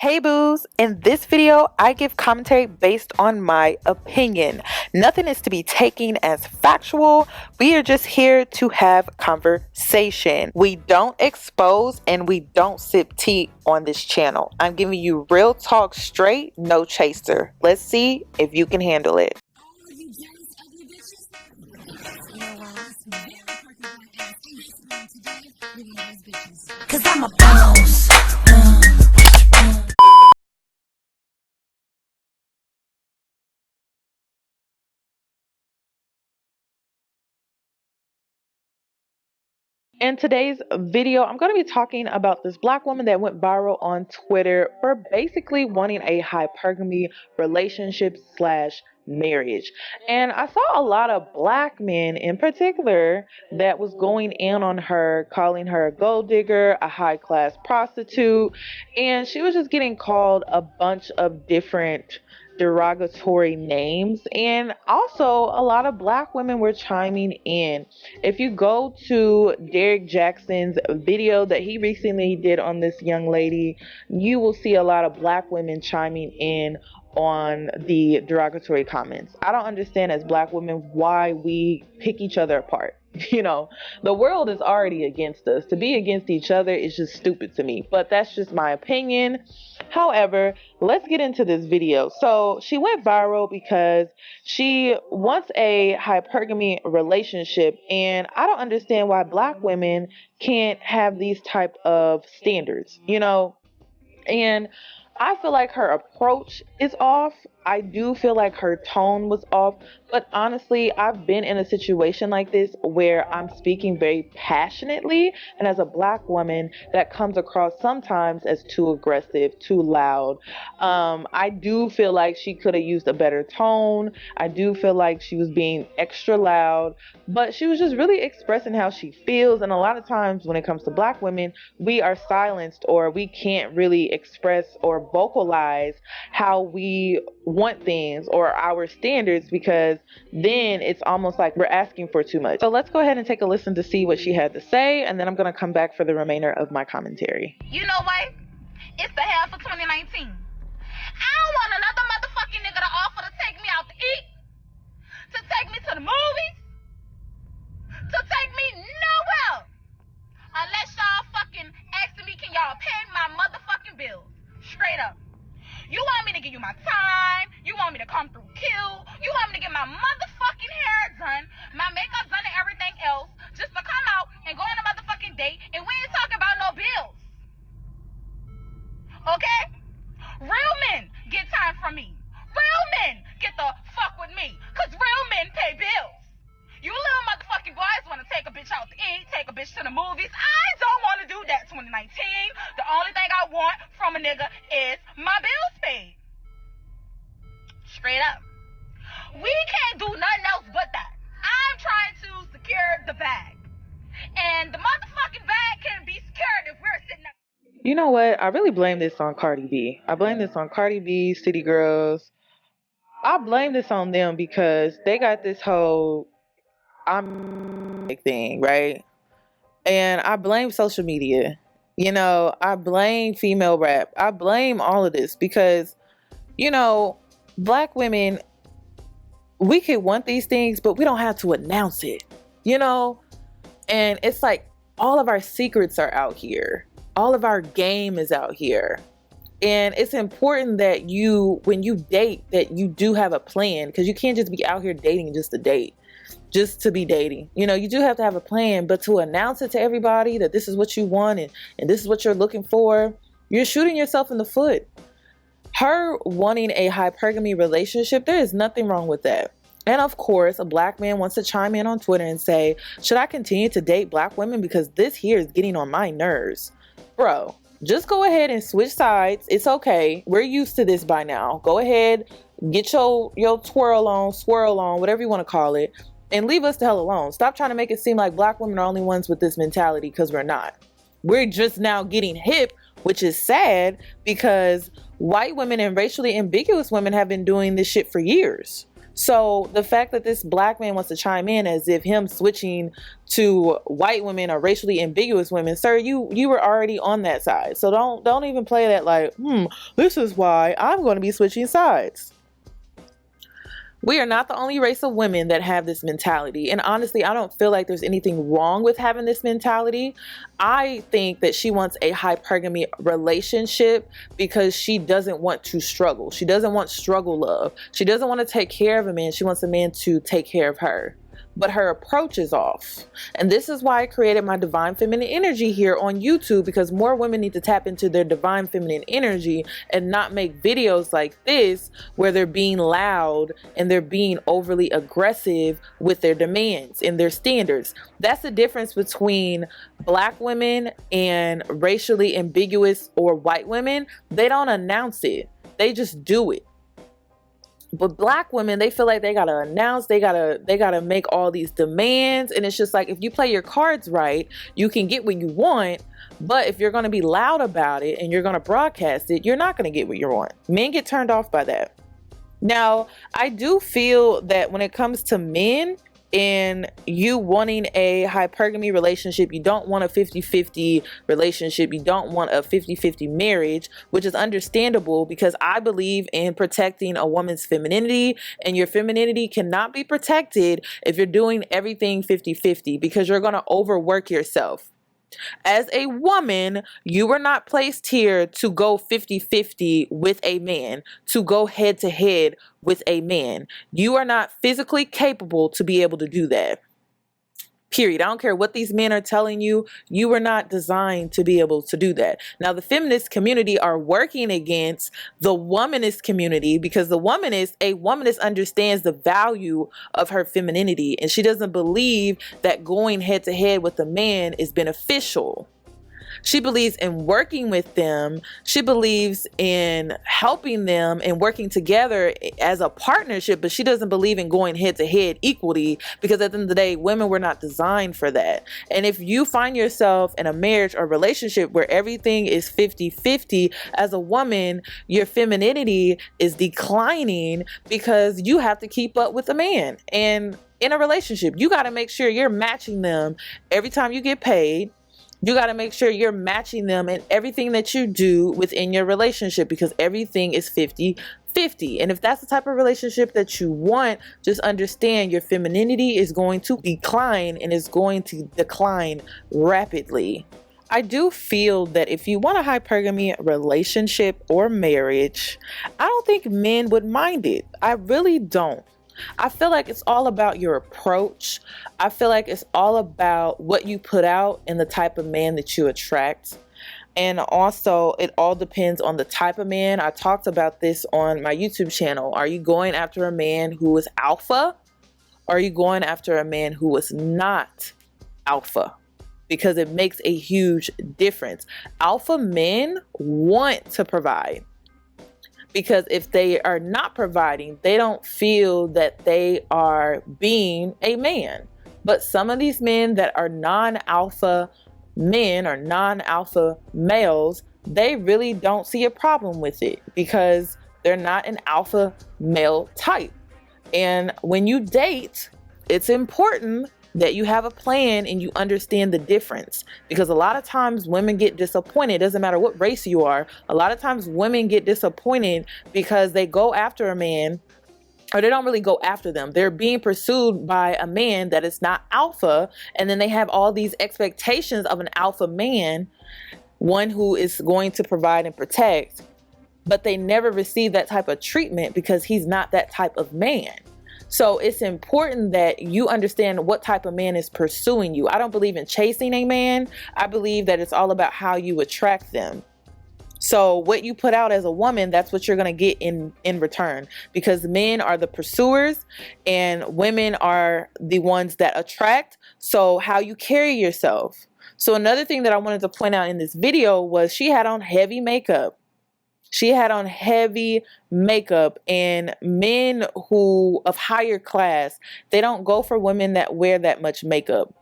Hey boos, in this video I give commentary based on my opinion. Nothing is to be taken as factual. We are just here to have conversation. We don't expose and we don't sip tea on this channel. I'm giving you real talk straight, no chaser. Let's see if you can handle it. Cause I'm a boss. In today's video, I'm going to be talking about this black woman that went viral on Twitter for basically wanting a hypergamy relationship slash marriage. And I saw a lot of black men in particular that was going in on her, calling her a gold digger, a high class prostitute, and she was just getting called a bunch of different derogatory names. And also a lot of black women were chiming in. If you go to Derek Jackson's video that he recently did on this young lady, you will see a lot of black women chiming in on the derogatory comments. I don't understand as black women why we pick each other apart. You know, the world is already against us. To be against each other is just stupid to me, but that's just my opinion. However, let's get into this video. So she went viral because she wants a hypergamy relationship, and I don't understand why black women can't have these type of standards, you know. And I feel like her approach is off. I do feel like her tone was off. But honestly, I've been in a situation like this where I'm speaking very passionately. And as a black woman, that comes across sometimes as too aggressive, too loud. I do feel like she could have used a better tone. I do feel like she was being extra loud. But she was just really expressing how she feels. And a lot of times when it comes to black women, we are silenced, or we can't really express or vocalize how we want things or our standards, because then it's almost like we're asking for too much. So let's go ahead and take a listen to see what she had to say, and then I'm going to come back for the remainder of my commentary. You know what? It's the half of 2019. I don't want another motherfucking nigga to offer to take me out to eat, to take me to the movies, to take me nowhere, unless y'all fucking asking me, can y'all pay my motherfucking bills? Straight up. You want me to give you my time, you want me to come through kill, you want me to get my motherfucking hair done, my makeup done and everything else, just to come out and go on a motherfucking date, and we ain't talking about no bills. Okay? Real men get time from me. Real men get the fuck with me, cause real men pay bills. You little motherfucking boys want to take a bitch out to eat, take a bitch to the movies. I don't want to do that 2019. The only thing I want from a nigga is my bills paid. Straight up. We can't do nothing else but that. I'm trying to secure the bag. And the motherfucking bag can be secured if we're sitting at... You know what? I really blame this on Cardi B. I blame this on Cardi B, City Girls. I blame this on them because they got this whole thing, right? And I blame social media. You know, I blame female rap. I blame all of this because, you know, black women, we could want these things, but we don't have to announce it, you know? And it's like all of our secrets are out here. All of our game is out here. And it's important that you, when you date, that you do have a plan, because you can't just be out here dating just to date. Just to be dating. You know, you do have to have a plan, but to announce it to everybody that this is what you want and this is what you're looking for, you're shooting yourself in the foot. Her wanting a hypergamy relationship, there is nothing wrong with that. And of course, a black man wants to chime in on Twitter and say, should I continue to date black women because this here is getting on my nerves? Bro, just go ahead and switch sides. It's okay. We're used to this by now. Go ahead, get your swirl on, whatever you want to call it, and leave us the hell alone. Stop trying to make it seem like black women are only ones with this mentality, because we're not. We're just now getting hip, which is sad, because white women and racially ambiguous women have been doing this shit for years. So the fact that this black man wants to chime in as if him switching to white women or racially ambiguous women, sir, you were already on that side. So don't even play that like, this is why I'm going to be switching sides. We are not the only race of women that have this mentality. And honestly, I don't feel like there's anything wrong with having this mentality. I think that she wants a hypergamy relationship because she doesn't want to struggle. She doesn't want struggle love. She doesn't want to take care of a man. She wants a man to take care of her. But her approach is off. And this is why I created my divine feminine energy here on YouTube, because more women need to tap into their divine feminine energy and not make videos like this where they're being loud and they're being overly aggressive with their demands and their standards. That's the difference between black women and racially ambiguous or white women. They don't announce it. They just do it. But black women, they feel like they gotta announce, they gotta make all these demands. And it's just like, if you play your cards right, you can get what you want. But if you're gonna be loud about it and you're gonna broadcast it, you're not gonna get what you want. Men get turned off by that. Now, I do feel that when it comes to men and you wanting a hypergamy relationship, you don't want a 50-50 relationship, you don't want a 50-50 marriage, which is understandable because I believe in protecting a woman's femininity, and your femininity cannot be protected if you're doing everything 50-50 because you're going to overwork yourself. As a woman, you were not placed here to go 50-50 with a man, to go head to head with a man. You are not physically capable to be able to do that. Period. I don't care what these men are telling you. You were not designed to be able to do that. Now, the feminist community are working against the womanist community because a womanist understands the value of her femininity, and she doesn't believe that going head to head with a man is beneficial. She believes in working with them. She believes in helping them and working together as a partnership, but she doesn't believe in going head to head equally because at the end of the day, women were not designed for that. And if you find yourself in a marriage or relationship where everything is 50-50, as a woman, your femininity is declining because you have to keep up with a man. And in a relationship, you got to make sure you're matching them every time you get paid. You got to make sure you're matching them in everything that you do within your relationship because everything is 50-50. And if that's the type of relationship that you want, just understand your femininity is going to decline and is going to decline rapidly. I do feel that if you want a hypergamy relationship or marriage, I don't think men would mind it. I really don't. I feel like it's all about your approach. I feel like it's all about what you put out and the type of man that you attract. And also, it all depends on the type of man. I talked about this on my YouTube channel. Are you going after a man who is alpha? Or are you going after a man who is not alpha? Because it makes a huge difference. Alpha men want to provide. Because if they are not providing, they don't feel that they are being a man. But some of these men that are non-alpha men or non-alpha males, they really don't see a problem with it because they're not an alpha male type. And when you date, it's important that you have a plan and you understand the difference, because a lot of times women get disappointed. It doesn't matter what race you are. A lot of times women get disappointed because they go after a man, or they don't really go after them. They're being pursued by a man that is not alpha, and then they have all these expectations of an alpha man, one who is going to provide and protect, but they never receive that type of treatment because he's not that type of man. So it's important that you understand what type of man is pursuing you. I don't believe in chasing a man. I believe that it's all about how you attract them. So what you put out as a woman, that's what you're going to get in return, because men are the pursuers and women are the ones that attract. So how you carry yourself. So another thing that I wanted to point out in this video was she had on heavy makeup. She had on heavy makeup, and men who of higher class, they don't go for women that wear that much makeup.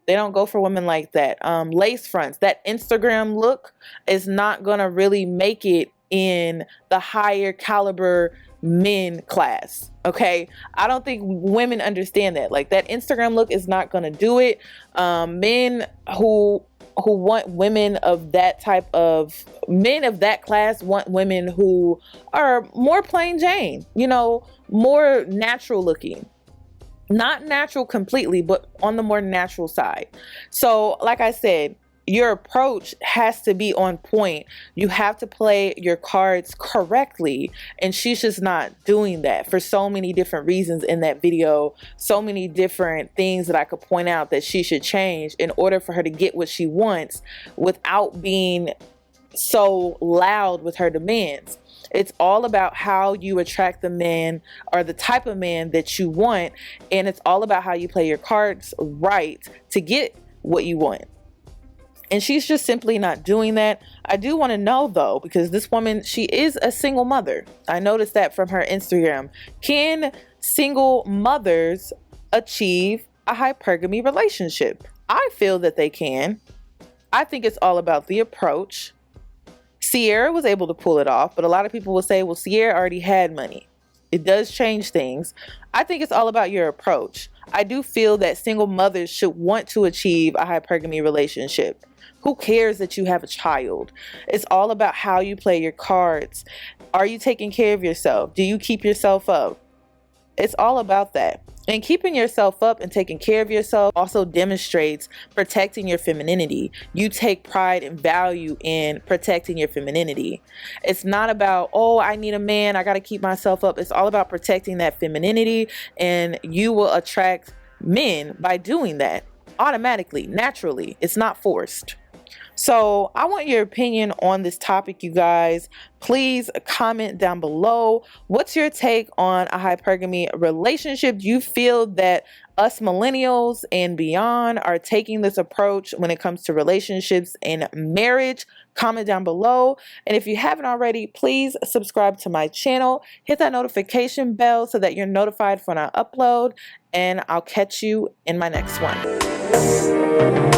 They don't go for women like that. Lace fronts, that Instagram look is not going to really make it in the higher caliber men class. Okay, I don't think women understand that. Like, that Instagram look is not gonna do it. Men who want women of that type of men of that class want women who are more plain Jane, you know, more natural looking. Not natural completely, but on the more natural side. So, like I said, your approach has to be on point. You have to play your cards correctly. And she's just not doing that for so many different reasons in that video. So many different things that I could point out that she should change in order for her to get what she wants without being so loud with her demands. It's all about how you attract the man or the type of man that you want. And it's all about how you play your cards right to get what you want. And she's just simply not doing that. I do want to know, though, because this woman, she is a single mother. I noticed that from her Instagram. Can single mothers achieve a hypergamy relationship? I feel that they can. I think it's all about the approach. Sierra was able to pull it off, but a lot of people will say, well, Sierra already had money. It does change things. I think it's all about your approach. I do feel that single mothers should want to achieve a hypergamy relationship. Who cares that you have a child? It's all about how you play your cards. Are you taking care of yourself? Do you keep yourself up? It's all about that. And keeping yourself up and taking care of yourself also demonstrates protecting your femininity. You take pride and value in protecting your femininity. It's not about, oh, I need a man, I got to keep myself up. It's all about protecting that femininity, and you will attract men by doing that automatically, naturally. It's not forced. So I want your opinion on this topic, you guys. Please comment down below. What's your take on a hypergamy relationship? Do you feel that us millennials and beyond are taking this approach when it comes to relationships and marriage? Comment down below. And if you haven't already, please subscribe to my channel. Hit that notification bell so that you're notified when I upload. And I'll catch you in my next one.